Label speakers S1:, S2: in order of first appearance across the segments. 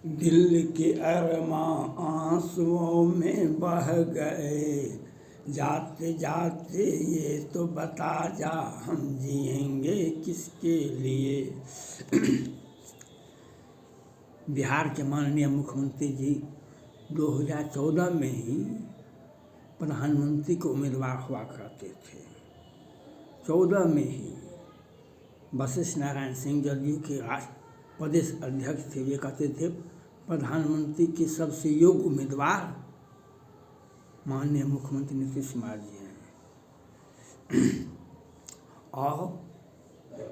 S1: दिल के अरमां आंसुओं में बह गए, जाते जाते ये तो बता जा हम जिएंगे किसके लिए। बिहार के माननीय मुख्यमंत्री जी 2014 में ही प्रधानमंत्री के उम्मीदवार हुआ करते थे। 14 में ही वशिष्ठ नारायण सिंह जदयू के प्रदेश अध्यक्ष थे। वे कहते थे प्रधानमंत्री के सबसे योग्य उम्मीदवार माननीय मुख्यमंत्री नीतीश कुमार जी हैं। और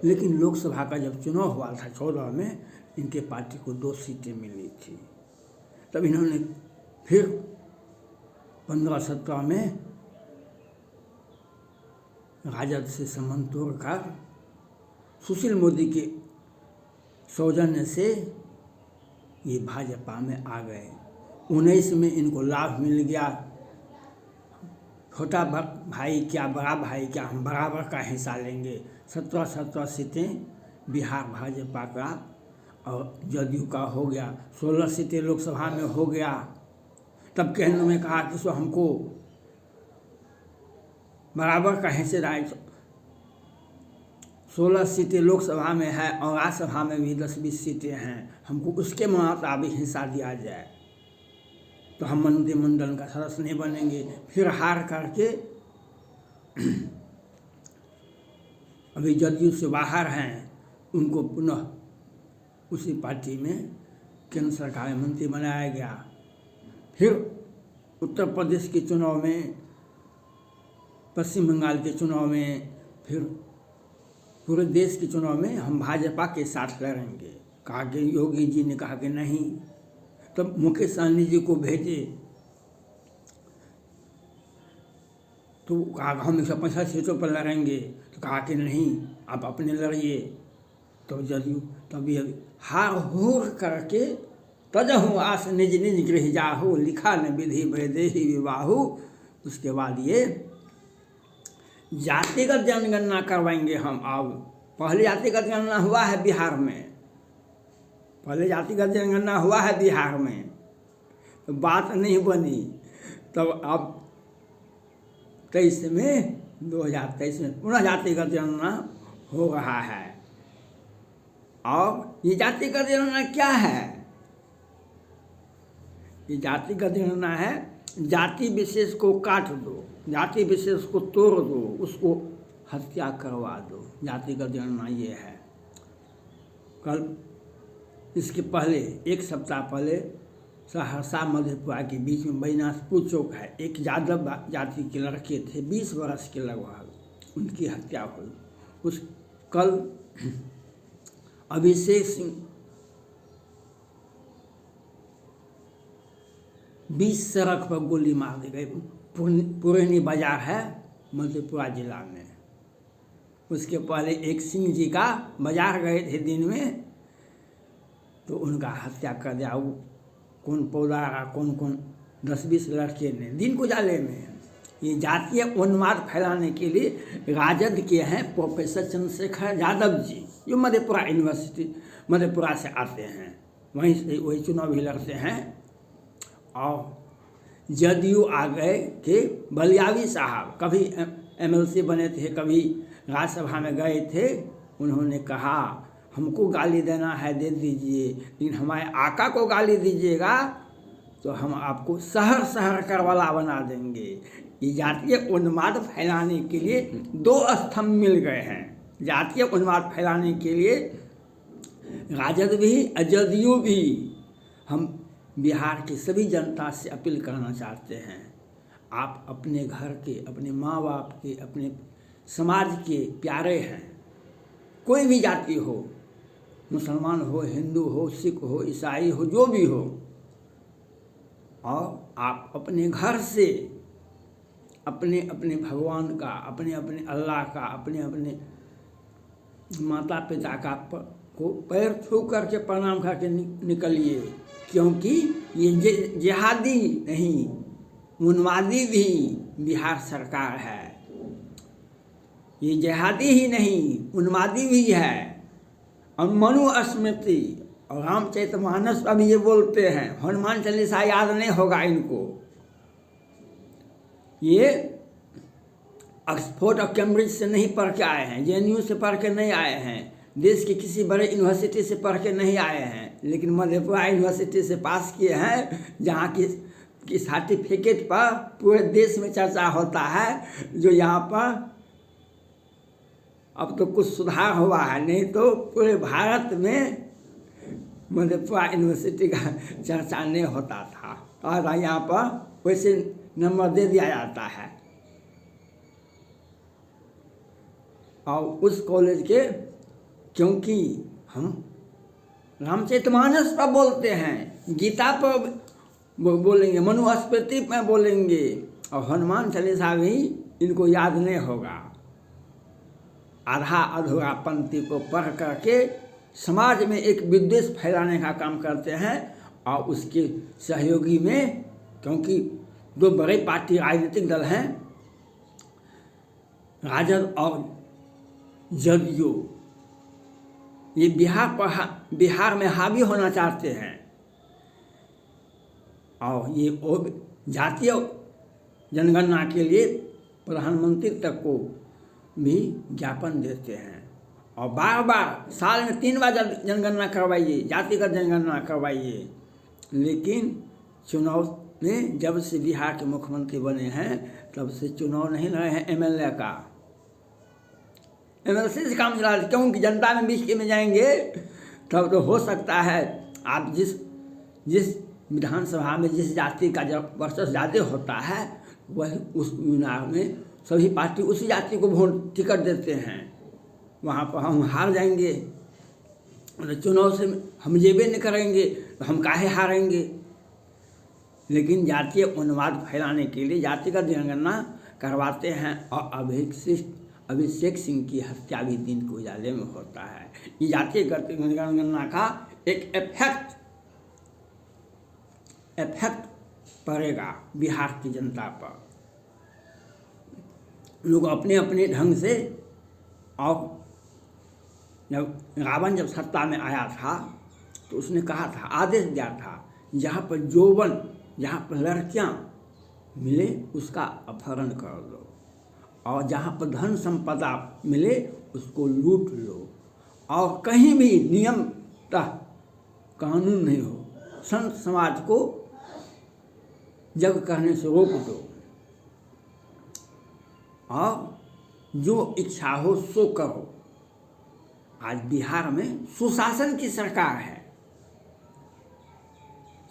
S1: लेकिन लोकसभा का जब चुनाव हुआ था 14 में, इनके पार्टी को 2 सीटें मिली थी। तब इन्होंने फिर 15-17 में राजद से संबंध तोड़कर सुशील मोदी के सौजन्य से ये भाजपा में आ गए। 19 में इनको लाभ मिल गया, छोटा भाई क्या बड़ा भाई क्या, हम बराबर का हिस्सा लेंगे। 17 सीटें बिहार भाजपा का और जदयू का हो गया। 16 सीटें लोकसभा में हो गया। तब केंद्र में कहा कि सो हमको बराबर का हिस्सेदारी, 16 सीटें लोकसभा में है और राज्यसभा में भी 10-20 सीटें हैं, हमको उसके मुताबिक हिस्सा दिया जाए तो हम मंत्रिमंडल का सदस्य नहीं बनेंगे। फिर हार करके अभी जदयू से बाहर हैं, उनको पुनः उसी पार्टी में केंद्र सरकार में मंत्री बनाया गया। फिर उत्तर प्रदेश के चुनाव में, पश्चिम बंगाल के चुनाव में, फिर पूरे देश के चुनाव में हम भाजपा के साथ लड़ेंगे। कहा कि योगी जी ने कहा कि नहीं। तब मुकेश सहनी जी को भेजे तो कहा हम 165 सीटों पर लड़ेंगे, तो कहा कि नहीं आप अपने लड़िए। तो जदयू तब ये हार हूर करके तजहु आस निज निज गृह जाहु, लिखा न विधि वैदेही विवाहु। उसके बाद ये जातिगत जनगणना करवाएंगे हम। अब पहले जातिगत जनगणना हुआ है बिहार में, पहले जातिगत जनगणना हुआ है बिहार में, तो बात नहीं बनी। तब अब 2023 में पुनः जातिगत जनगणना हो रहा है। और ये जातिगत जनगणना क्या है? ये जातिगत जनगणना है, जाति विशेष को काट दो, जाति विशेष को तोड़ दो, उसको हत्या करवा दो। जातिगत जनगणना ये है। कल इसके पहले 1 सप्ताह पहले सहरसा मधेपुरा के बीच में बैनाथपुर चौक है, एक यादव जाति के लड़के थे 20 वर्ष के लगभग, उनकी हत्या हुई। उस कल अभिषेक सिंह 20 सड़क पर गोली मार दी गई। पुरैनी बाजार है मधेपुरा जिला में। उसके पहले एक सिंह जी का बाजार गए थे दिन में, तो उनका हत्या कर दिया। वो कौन पौधा कौन 10-20 लड़के ने दिन को जाले में। ये जातीय उन्माद फैलाने के लिए राजद के हैं प्रोफेसर चंद्रशेखर यादव जी, जो मधेपुरा यूनिवर्सिटी मधेपुरा से आते हैं, वहीं से वही चुनाव भी लड़ते हैं। और जदयू आ गए कि बलियावी साहब कभी MLC बने थे, कभी राज्यसभा में गए थे। उन्होंने कहा हमको गाली देना है दे दीजिए, लेकिन हमारे आका को गाली दीजिएगा तो हम आपको शहर करवाला बना देंगे। ये जातीय उन्माद फैलाने के लिए 2 स्तंभ मिल गए हैं। जातीय उन्माद फैलाने के लिए राजद भी जदयू भी। हम बिहार की सभी जनता से अपील करना चाहते हैं, आप अपने घर के, अपने माँ बाप के, अपने समाज के प्यारे हैं। कोई भी जाति हो, मुसलमान हो, हिंदू हो, सिख हो, ईसाई हो, जो भी हो, और आप अपने घर से अपने अपने भगवान का, अपने अपने अल्लाह का, अपने अपने माता पिता का को पैर छू करके प्रणाम करके निकलिए। क्योंकि ये जिहादी नहीं, उन्मादी भी बिहार सरकार है। ये जिहादी ही नहीं, उन्मादी भी है। और मनुस्मृति और रामचरितमानस अब ये बोलते हैं, हनुमान चालीसा याद नहीं होगा इनको। ये ऑक्सफोर्ड और कैम्ब्रिज से नहीं पढ़ के आए हैं, JNU से पढ़ के नहीं आए हैं, देश की किसी बड़े यूनिवर्सिटी से पढ़ के नहीं आए हैं, लेकिन मधेपुरा यूनिवर्सिटी से पास किए हैं, जहाँ की सर्टिफिकेट पर पूरे देश में चर्चा होता है। जो यहाँ पर अब तो कुछ सुधार हुआ है, नहीं तो पूरे भारत में मधेपुरा यूनिवर्सिटी का चर्चा नहीं होता था। और यहाँ पर वैसे नंबर दे दिया जाता है। और उस कॉलेज के, क्योंकि हम रामचरितमानस पर बोलते हैं, गीता पर बोलेंगे, मनुस्मृति में बोलेंगे, और हनुमान चालीसा भी इनको याद नहीं होगा। आधा अधूरा पंक्ति को पढ़ करके समाज में एक विद्वेष फैलाने का काम करते हैं। और उसके सहयोगी में, क्योंकि दो बड़े पार्टी राजनीतिक दल हैं, राजद और जदयू, ये बिहार में हावी होना चाहते हैं। और ये जातीय जनगणना के लिए प्रधानमंत्री तक को भी ज्ञापन देते हैं। और बार बार साल में 3 बार जनगणना करवाइए, जातिगत जनगणना करवाइए। लेकिन चुनाव में जब से बिहार के मुख्यमंत्री बने हैं, तब से चुनाव नहीं लड़े हैं MLA का। MLC से काम चला, क्योंकि जनता में बीच के में जाएंगे तब तो हो सकता है आप जिस विधानसभा में जिस जाति का जब वर्चस्व ज़्यादा होता है, वह उस चुनाव में सभी पार्टी उसी जाति को वोट टिकट देते हैं। वहाँ पर हम हार जाएंगे, चुनाव से हम जेबे नहीं करेंगे तो हम काहे हारेंगे। लेकिन जातीय उन्माद फैलाने के लिए जातिगत जनगणना करवाते हैं। और अभिषेक सिंह की हत्या भी दिन के उजाले में होता है। ये जातीय जनगणना का एक इफेक्ट पड़ेगा बिहार की जनता पर। लोग अपने अपने ढंग से, और रावण जब सत्ता में आया था तो उसने कहा था, आदेश दिया था, जहाँ पर यौवन, जहाँ पर लड़कियाँ मिले उसका अपहरण कर लो, और जहाँ पर धन संपदा मिले उसको लूट लो, और कहीं भी नियमतः कानून नहीं हो, संत समाज को जग करने से रोक दो, और जो इच्छा हो सो करो। आज बिहार में सुशासन की सरकार है,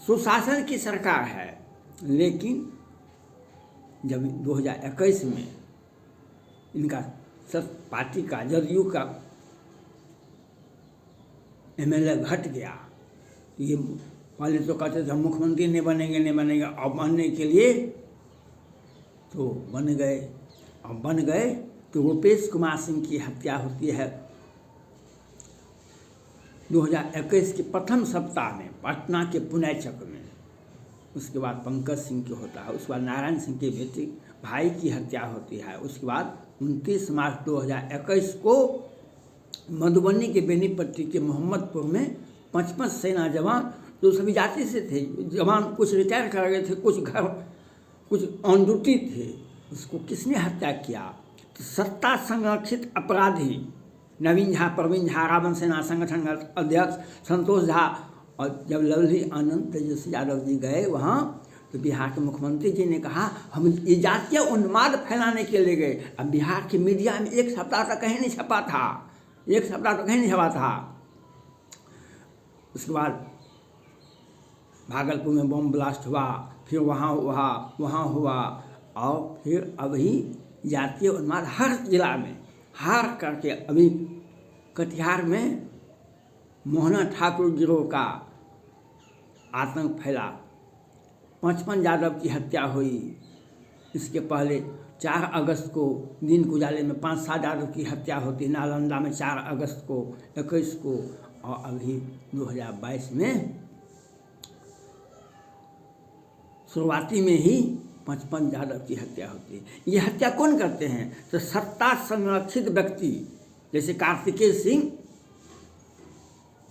S1: सुशासन की सरकार है। लेकिन जब 2021 में इनका पार्टी का, जदयू का MLA घट गया, ये पहले तो कहते थे हम मुख्यमंत्री नहीं बनेंगे, और बनने के लिए तो बन गए। अब बन गए तो रूपेश कुमार सिंह की हत्या होती है 2021 के प्रथम सप्ताह में पटना के पुनैचक में। उसके बाद पंकज सिंह की होता है, उसके बाद नारायण सिंह के बेटे भाई की हत्या होती है। उसके बाद 29 मार्च 2021 को मधुबनी के बेनीपट्टी के मोहम्मदपुर में 55 सेना जवान, जो सभी जाति से थे, जवान कुछ रिटायर कर गए थे, कुछ ऑन ड्यूटी थे, उसको किसने हत्या किया? तो सत्ता संरक्षित अपराधी नवीन झा, प्रवीण झा, रावण सेना संगठन अध्यक्ष संतोष झा, और जब लवली आनंद तेजस्वी यादव जी गए वहाँ, तो बिहार के मुख्यमंत्री जी ने कहा हम ये जातीय उन्माद फैलाने के लिए गए। अब बिहार की मीडिया में एक सप्ताह तक कहीं नहीं छपा था, उसके बाद भागलपुर में बम ब्लास्ट हुआ, फिर वहाँ हुआ, और फिर अभी जातीय उन्माद हर जिला में हार करके, अभी कटिहार में मोहना ठाकुर गिरोह का आतंक फैला, 55 यादव की हत्या हुई। इसके पहले 4 अगस्त को दिन के उजाले में 5-7 यादव की हत्या होती, नालंदा में 4 अगस्त को, 21 को, और अभी 2022 में शुरुआती में ही 55 यादव की हत्या होती है। ये हत्या कौन करते हैं? तो सत्ता संरक्षित व्यक्ति, जैसे कार्तिकेय सिंह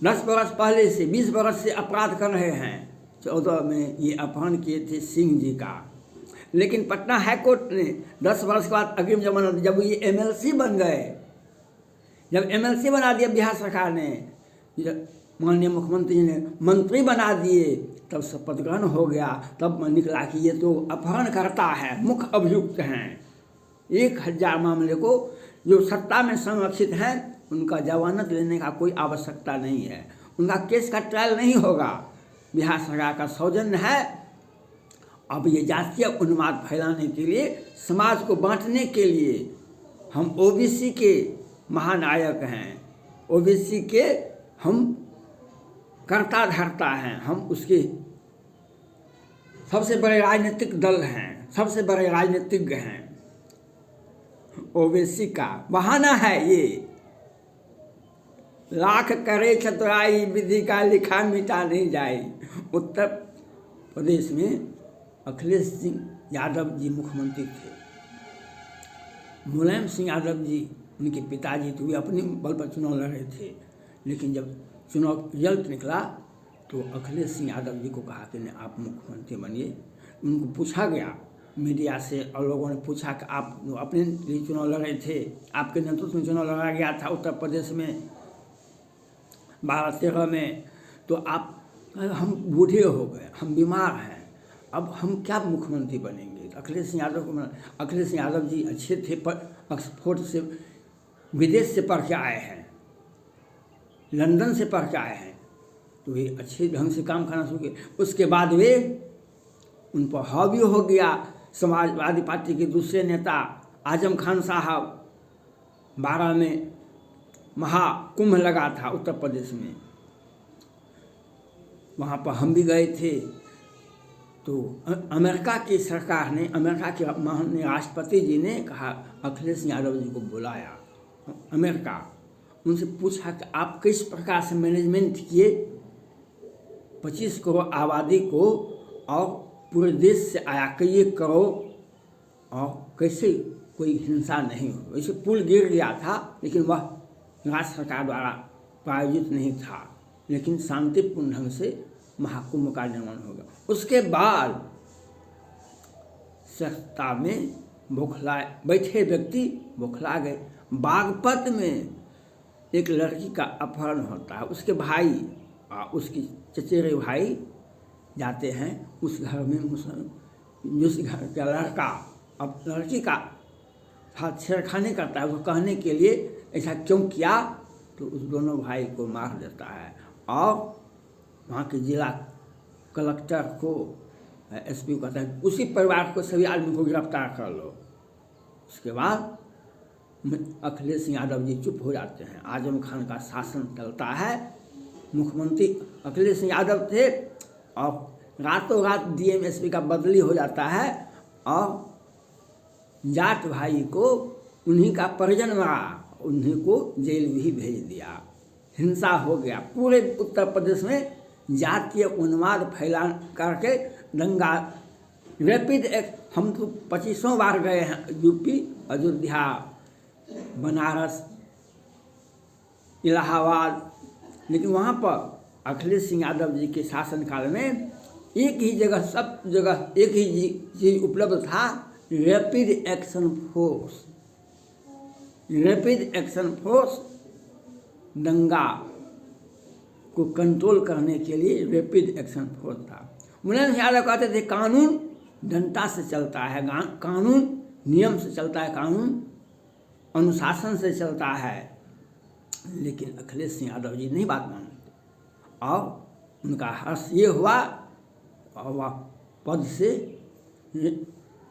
S1: 10 बरस पहले से 20 बरस से अपराध कर रहे हैं। 14 में ये अपहरण किए थे सिंह जी का। लेकिन पटना हाई कोर्ट ने 10 वर्ष के बाद अग्रिम जमानत, जब ये एमएलसी बन गए, जब एमएलसी बना दिया बिहार सरकार ने, माननीय मुख्यमंत्री जी ने मंत्री बना दिए, तब शपथ ग्रहण हो गया। तब निकला कि ये तो अपहरण करता है, मुख्य अभियुक्त हैं। 1000 मामले को जो सत्ता में संरक्षित हैं उनका जमानत लेने का कोई आवश्यकता नहीं है, उनका केस का ट्रायल नहीं होगा। बिहार सरकार का सौजन्य है। अब ये जातीय उन्माद फैलाने के लिए, समाज को बांटने के लिए, हम ओबीसी के महानायक हैं, ओबीसी के हम कर्ता धर्ता हैं, हम उसके सबसे बड़े राजनीतिक दल हैं, सबसे बड़े राजनीतिज्ञ हैं। ओबीसी का बहाना है ये, लाख करे चतुराई विधि का लिखा मिटा नहीं जाए। उत्तर प्रदेश में अखिलेश सिंह यादव जी मुख्यमंत्री थे। मुलायम सिंह यादव जी उनके पिताजी तो वे अपने बल पर चुनाव लड़ रहे थे। लेकिन जब चुनाव रिजल्ट निकला तो अखिलेश सिंह यादव जी को कहा कि नहीं, आप मुख्यमंत्री बनिए। उनको पूछा गया मीडिया से, और लोगों ने पूछा कि आप अपने लिए चुनाव लड़ रहे थे, आपके नेतृत्व में चुनाव लड़ा गया था उत्तर प्रदेश में 12-13 में, तो आप, हम बूढ़े हो गए, हम बीमार हैं, अब हम क्या मुख्यमंत्री बनेंगे। तो अखिलेश सिंह यादव जी अच्छे थे, पर ऑक्सफोर्ड से, विदेश से पढ़ के आए हैं, लंदन से पढ़ के आए हैं, तो वे अच्छे ढंग से काम करना शुरू किए। उसके बाद वे, उन पर हावी हो गया समाजवादी पार्टी के दूसरे नेता आजम खान साहब। 12 में महाकुंभ लगा था उत्तर प्रदेश में, वहाँ पर हम भी गए थे। तो अमेरिका की सरकार ने, अमेरिका के माननीय राष्ट्रपति जी ने कहा, अखिलेश यादव जी को बुलाया अमेरिका, उनसे पूछा कि आप किस प्रकार से मैनेजमेंट किए 25 करोड़ आबादी को, और पूरे देश से आया कई करोड़, और कैसे कोई हिंसा नहीं हो। वैसे पुल गिर गया था, लेकिन वह राज्य सरकार द्वारा प्रायोजित नहीं था, लेकिन शांतिपूर्ण ढंग से महाकुंभ का निर्माण होगा। उसके बाद सत्ता में बौखलाए बैठे व्यक्ति बौखला गए। बागपत में एक लड़की का अपहरण होता है, उसके भाई, उसकी चचेरे भाई जाते हैं उस घर में, उस घर का लड़का अब लड़की का साथ छेड़खानी करता है। उसको कहने के लिए ऐसा क्यों किया, तो उस दोनों भाई को मार देता है, और वहाँ के जिला कलेक्टर को, एसपी को कहता है उसी परिवार को, सभी आदमी को गिरफ्तार कर लो। उसके बाद अखिलेश सिंह यादव जी चुप हो जाते हैं। आजम खान का शासन चलता है, मुख्यमंत्री अखिलेश सिंह यादव थे, और रातों रात डीएम एसपी का बदली हो जाता है, और जाट भाई को उन्हीं का परिजन मारा, उन्हीं को जेल भी भेज दिया। हिंसा हो गया पूरे उत्तर प्रदेश में, जातीय उन्माद फैला करके दंगा, रैपिड एक्ट। हम तो 25 बार गए हैं यूपी, अयोध्या, बनारस, इलाहाबाद, लेकिन वहाँ पर अखिलेश सिंह यादव जी के शासनकाल में एक ही जगह, सब जगह एक ही चीज उपलब्ध था, rapid action force. Rapid action force दंगा को कंट्रोल करने के लिए रैपिड एक्शन फोर्स था। मुलायम सिंह यादव कहते थे कानून डंडा से चलता है, कानून नियम से चलता है, कानून अनुशासन से चलता है। लेकिन अखिलेश सिंह यादव जी नहीं बात मानते, और उनका हर्ष ये हुआ, और वह पद से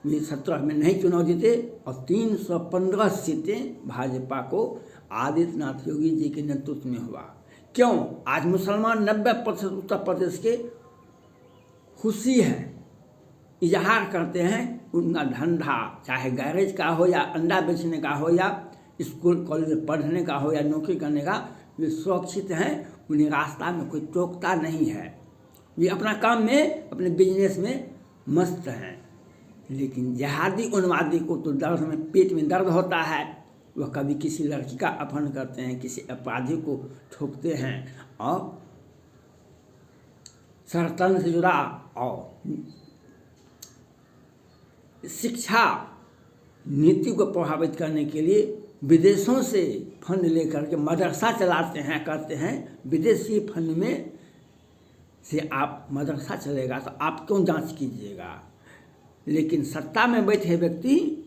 S1: 17 में नहीं चुनाव जीते, और 315 सीटें भाजपा को आदित्यनाथ योगी जी के नेतृत्व में हुआ। क्यों? आज मुसलमान 90% उत्तर प्रदेश के खुशी है, इजहार करते हैं। उनका धंधा चाहे गैरेज का हो, या अंडा बेचने का हो, या स्कूल कॉलेज में पढ़ने का हो, या नौकरी करने का, वे सुरक्षित हैं। उन्हें रास्ता में कोई टोकता नहीं है, वे अपना काम में, अपने बिजनेस में मस्त हैं। लेकिन जिहादी उन्मादी को तो दर्द में, पेट में दर्द होता है, वह कभी किसी लड़की का अपहरण करते हैं, किसी अपराधी को ठोकते हैं, और संरक्षण से जुड़ा और शिक्षा नीति को प्रभावित करने के लिए विदेशों से फंड लेकर के मदरसा चलाते हैं, करते हैं। विदेशी फंड में से आप मदरसा चलेगा तो आप क्यों जांच कीजिएगा। लेकिन सत्ता में बैठे व्यक्ति